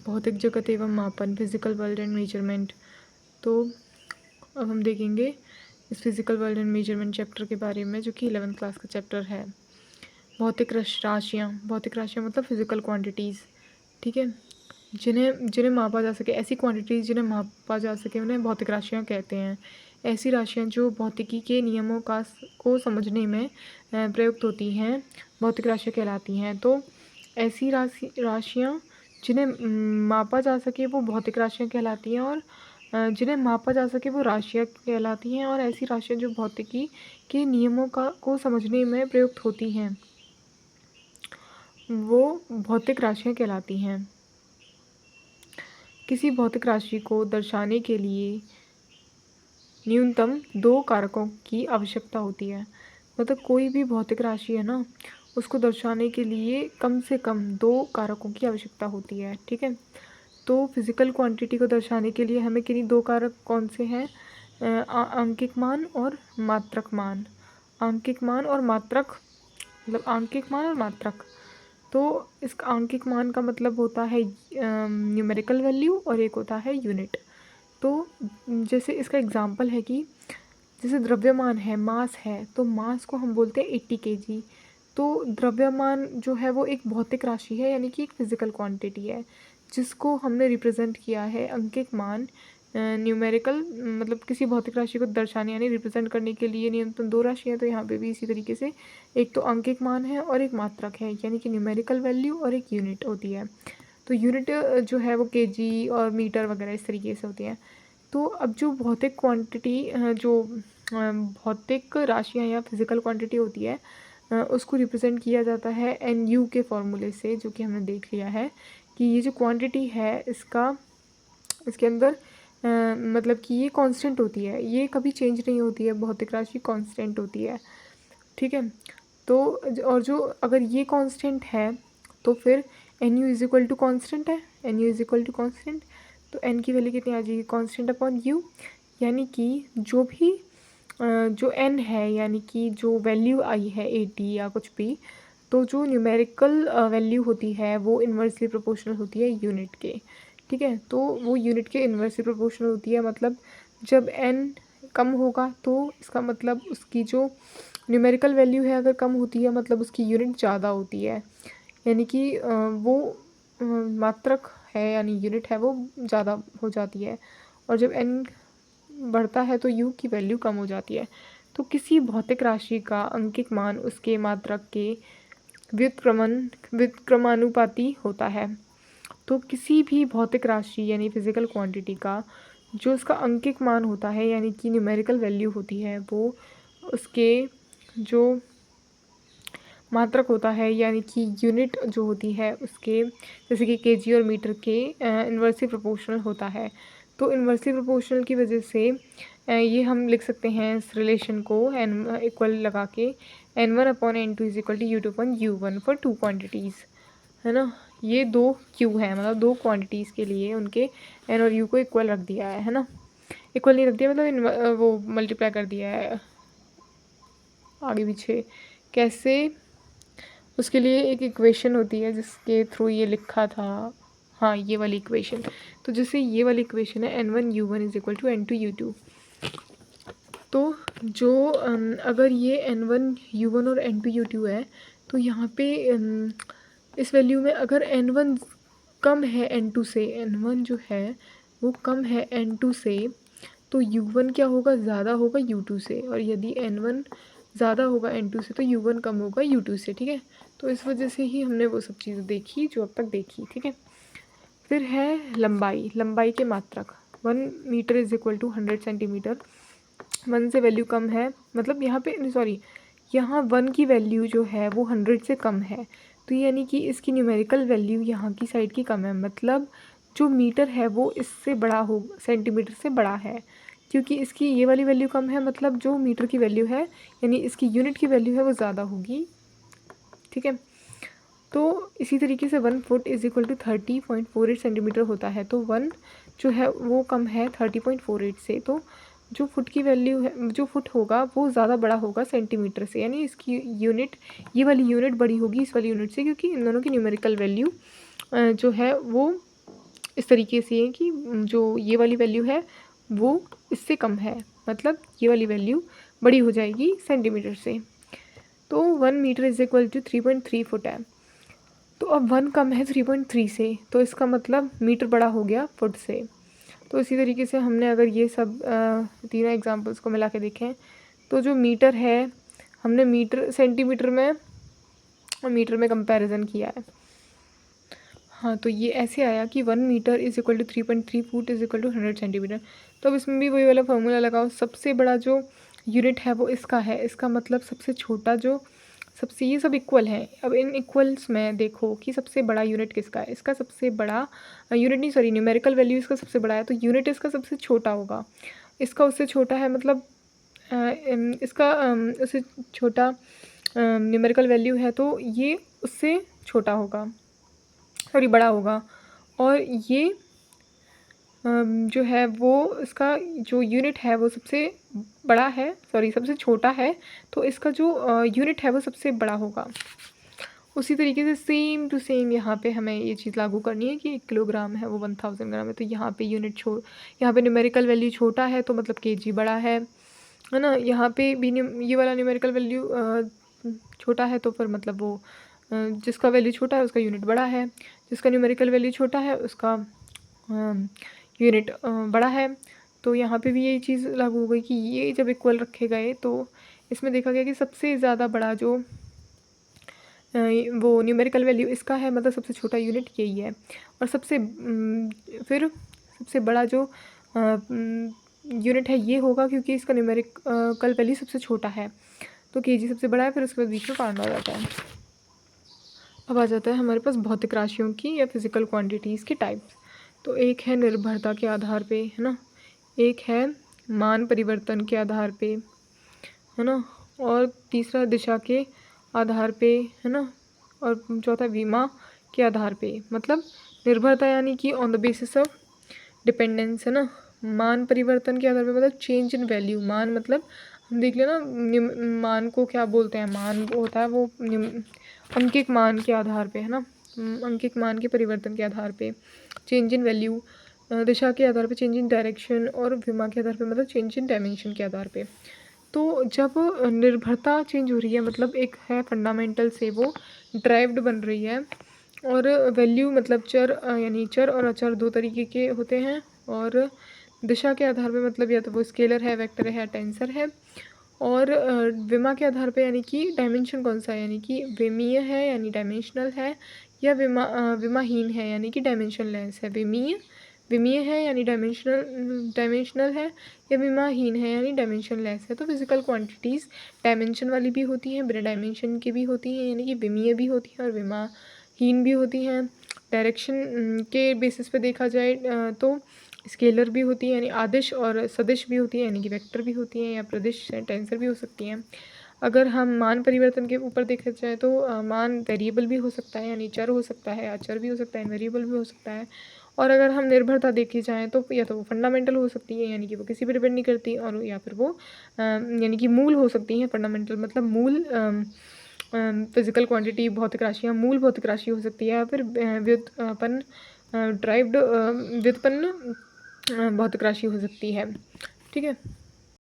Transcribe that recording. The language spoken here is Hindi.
भौतिक जगत एवं मापन, फिजिकल वर्ल्ड एंड मेजरमेंट। तो अब हम देखेंगे इस physical world and measurement chapter के बारे में, जो कि 11th क्लास का चैप्टर है। भौतिक राशियाँ, भौतिक राशियाँ मतलब फिजिकल क्वांटिटीज़, ठीक है, जिन्हें जिन्हें मापा जा सके, ऐसी क्वांटिटीज़ जिन्हें मापा जा सके उन्हें भौतिक राशियाँ कहते हैं। ऐसी राशियाँ जो भौतिकी के नियमों को समझने में प्रयुक्त होती हैं, भौतिक राशियाँ कहलाती हैं। तो ऐसी राशियाँ जिन्हें मापा जा सके वो भौतिक राशियाँ कहलाती हैं, और जिन्हें मापा जा सके वो राशियाँ कहलाती हैं। और ऐसी राशियाँ जो भौतिकी के नियमों को समझने में प्रयुक्त होती हैं वो भौतिक राशियाँ कहलाती हैं। किसी भौतिक राशि को दर्शाने के लिए न्यूनतम 2 कारकों की आवश्यकता होती है। मतलब कोई भी भौतिक राशि है ना, उसको दर्शाने के लिए कम से कम 2 कारकों की आवश्यकता होती है, ठीक है। तो फिजिकल क्वांटिटी को दर्शाने के लिए हमें किन्हीं 2 कारक कौन से हैं? आंकिक मान और मात्रक मान। आंकिक मान और मात्रक, मतलब आंकिक मान और मात्रक। तो इस आंकिक मान का मतलब होता है न्यूमेरिकल वैल्यू, और एक होता है यूनिट। तो जैसे इसका एग्जांपल है कि जैसे द्रव्यमान है, मास है, तो मास को हम बोलते हैं 80 kg। तो द्रव्यमान जो है वो एक भौतिक राशि है, यानी कि एक फिजिकल क्वांटिटी है, जिसको हमने रिप्रेजेंट किया है अंकिक मान, न्यूमेरिकल, मतलब किसी भौतिक राशि को दर्शाने यानी रिप्रेजेंट करने के लिए न्यूनतम 2 राशियाँ। तो यहाँ पे भी इसी तरीके से एक तो अंकिक मान है और एक मात्रक है, यानी कि न्यूमेरिकल वैल्यू और एक यूनिट होती है। तो यूनिट जो है वो केजी और मीटर वगैरह इस तरीके से होती हैं। तो अब जो भौतिक क्वांटिटी, जो भौतिक राशियाँ या फिजिकल क्वांटिटी होती है, उसको रिप्रेजेंट किया जाता है NU के फॉर्मूले से, जो कि हमने देख लिया है कि ये जो क्वांटिटी है इसके अंदर मतलब कि ये कांस्टेंट होती है, ये कभी चेंज नहीं होती है, भौतिक राशि कांस्टेंट होती है, ठीक है। तो और जो अगर ये कांस्टेंट है तो फिर NU is equal to constant है, NU is equal to constant. तो N की वैल्यू कितनी आ जाएगी? कांस्टेंट अपॉन U, यानी कि जो भी जो N है, यानी कि जो वैल्यू आई है 80 या कुछ भी, तो जो न्यूमेरिकल वैल्यू होती है वो इन्वर्सली प्रोपोर्शनल होती है यूनिट के, ठीक है। तो वो यूनिट के इन्वर्सली प्रोपोर्शनल होती है, मतलब जब N कम होगा तो इसका मतलब उसकी जो न्यूमेरिकल वैल्यू है अगर कम होती है, मतलब उसकी यूनिट ज़्यादा होती है, यानी कि वो मात्रक है यानी यूनिट है वो ज़्यादा हो जाती है। और जब N बढ़ता है तो U की वैल्यू कम हो जाती है। तो किसी भौतिक राशि का अंकिक मान उसके मात्रक के व्युत्क्रमानुपाती होता है। तो किसी भी भौतिक राशि यानी फिजिकल क्वांटिटी का जो उसका अंकिक मान होता है, यानी कि न्यूमेरिकल वैल्यू होती है, वो उसके जो मात्रक होता है यानी कि यूनिट जो होती है उसके, जैसे कि केजी और मीटर के इन्वर्सली प्रोपोर्शनल होता है। तो इन्वर्सली प्रोपोर्शनल की वजह से ये हम लिख सकते हैं इस रिलेशन को N इक्वल लगा के, N1 upon N2 is equal to U2 upon U1 for 2 quantities, है ना। ये 2 Q है, मतलब 2 क्वांटिटीज़ के लिए उनके N और U को इक्वल रख दिया है ना। इक्वल नहीं रख दिया, मतलब वो मल्टीप्लाई कर दिया है आगे पीछे। कैसे? उसके लिए एक इक्वेशन होती है जिसके थ्रू ये लिखा था, हाँ ये वाली इक्वेशन। तो जैसे ये वाली इक्वेशन है N1 U1 is equal to N2 U2। तो जो अगर ये N1 U1 और N2 U2 है, तो यहाँ पे इस वैल्यू में अगर N1 कम है N2 से, N1 जो है वो कम है N2 से, तो U1 क्या होगा? ज़्यादा होगा U2 से। और यदि N1 ज़्यादा होगा N2 से तो U1 कम होगा U2 से, ठीक है। तो इस वजह से ही हमने वो सब चीज़ें देखी जो अब तक देखी, ठीक है। फिर है लंबाई, लंबाई के मात्रक। 1 metre is equal to 100 centimetre. 1 से वैल्यू कम है, मतलब यहाँ पे सॉरी, यहाँ 1 की वैल्यू जो है वो 100 से कम है, तो यानी कि इसकी न्यूमेरिकल वैल्यू यहाँ की साइड की कम है, मतलब जो मीटर है वो इससे बड़ा हो, सेंटीमीटर से बड़ा है, क्योंकि इसकी ये वाली वैल्यू कम है, मतलब जो मीटर की वैल्यू है यानी इसकी यूनिट की वैल्यू है वो ज़्यादा होगी, ठीक है। तो इसी तरीके से 1 foot is equal to 30.48 centimetre होता है। तो 1 जो है वो कम है 30.48 से, तो जो फुट की वैल्यू है, जो फुट होगा वो ज़्यादा बड़ा होगा सेंटीमीटर से, यानी इसकी यूनिट, ये वाली यूनिट बड़ी होगी इस वाली यूनिट से, क्योंकि इन दोनों की न्यूमेरिकल वैल्यू जो है वो इस तरीके से है कि जो ये वाली वैल्यू है वो इससे कम है, मतलब ये वाली वैल्यू बड़ी हो जाएगी सेंटीमीटर से। तो 1 metre is equal to 3.3 foot है। तो अब 1 कम है 3.3 से, तो इसका मतलब मीटर बड़ा हो गया फुट से। तो इसी तरीके से हमने अगर ये सब तीनों एग्जांपल्स को मिला के देखें तो जो मीटर है हमने मीटर सेंटीमीटर में कंपैरिजन किया है। हाँ, तो ये ऐसे आया कि 1 metre is equal to 3.3 foot is equal to 100 centimetre. तो अब इसमें भी वही वाला फार्मूला लगाओ, सबसे बड़ा जो यूनिट है वो इसका है, इसका मतलब सबसे छोटा जो सबसे, ये सब इक्वल है। अब इन इक्वल्स में देखो कि सबसे बड़ा यूनिट किसका है, इसका सबसे बड़ा यूनिट नहीं, सॉरी, न्यूमेरिकल वैल्यू इसका सबसे बड़ा है, तो यूनिट इसका सबसे छोटा होगा। इसका उससे छोटा है, मतलब इसका उससे छोटा न्यूमेरिकल वैल्यू है, तो ये उससे छोटा होगा, सॉरी बड़ा होगा। और ये जो है वो इसका जो यूनिट है वो सबसे बड़ा है, सॉरी सबसे छोटा है, तो इसका जो यूनिट है वो सबसे बड़ा होगा। उसी तरीके से सेम टू सेम यहाँ पे हमें ये चीज़ लागू करनी है कि 1 किलोग्राम है वो 1000 ग्राम है, तो यहाँ पे यहाँ पे न्यूमेरिकल वैल्यू छोटा है तो मतलब केजी बड़ा है ना। यहाँ पे भी ये वाला न्यूमेरिकल वैल्यू छोटा है तो फिर मतलब वो जिसका वैल्यू छोटा है उसका यूनिट बड़ा है, जिसका न्यूमेरिकल वैल्यू छोटा है उसका यूनिट बड़ा है। तो यहाँ पे भी यही चीज़ लागू हो गई कि ये जब इक्वल रखे गए तो इसमें देखा गया कि सबसे ज़्यादा बड़ा जो वो न्यूमेरिकल वैल्यू इसका है, मतलब सबसे छोटा यूनिट यही है। और फिर सबसे बड़ा जो यूनिट है ये होगा क्योंकि इसका न्यूमेरिकल वैल्यू सबसे छोटा है, तो केजी सबसे बड़ा है, फिर उसके बाद बीच में काउंट आ जाता है। अब आ जाता है हमारे पास भौतिक राशियों की या फिजिकल क्वांटिटीज़ के टाइप्स। तो एक है निर्भरता के आधार पे, है ना, एक है मान परिवर्तन के आधार पे, है ना, और तीसरा दिशा के आधार पे, है ना, और चौथा विमा के आधार पे। मतलब निर्भरता यानी कि on the basis of dependence, है ना। मान परिवर्तन के आधार पे मतलब चेंज इन वैल्यू, मान मतलब हम देख लेना मान को क्या बोलते हैं, मान होता है वो अंकिक मान के आधार पे, है ना, अंकिक मान के परिवर्तन के आधार पे। चेंज इन वैल्यू दिशा के आधार पे, चेंज इन डायरेक्शन, और विमा के आधार पे मतलब चेंज इन डायमेंशन के आधार पे। तो जब निर्भरता चेंज हो रही है मतलब एक है फंडामेंटल से वो ड्राइव्ड बन रही है, और वैल्यू मतलब चर यानी चर और अचर दो तरीके के होते हैं, और दिशा के आधार पे मतलब या तो वो स्केलर है, वेक्टर है, टेंसर है, और विमा के आधार पे यानी कि डायमेंशन कौन सा है, यानी कि विमीय है यानी डायमेंशनल है, या विमाहीन है यानी कि डायमेंशनलेस है। विमीय है यानी डायमेंशनल है, या विमाहीन है यानी डायमेंशनलेस है। तो फिजिकल क्वांटिटीज़ डायमेंशन वाली भी होती हैं, बिना डायमेंशन की भी होती हैं, यानी कि विमीय भी होती हैं और विमाहीन भी होती हैं। डायरेक्शन के बेसिस पे देखा जाए तो स्केलर भी होती है यानी आदिश, और सदिश भी होती है यानी कि वेक्टर भी होती हैं, या प्रदिश टेंसर भी हो सकती हैं। अगर हम मान परिवर्तन के ऊपर देखा जाए तो मान वेरिएबल भी हो सकता है यानी चर हो सकता है, अचर भी हो सकता है, वेरिएबल भी हो सकता है। और अगर हम निर्भरता देखी जाए तो या तो वो फंडामेंटल हो सकती है यानी कि वो किसी पर डिपेंड नहीं करती, और या फिर वो यानी कि मूल हो सकती हैं। फंडामेंटल मतलब मूल फिजिकल क्वांटिटी भौतिक राशियाँ मूल भौतिक राशि हो सकती है, या फिर व्युत्पन्न भौतिक राशि हो सकती है। ठीक है।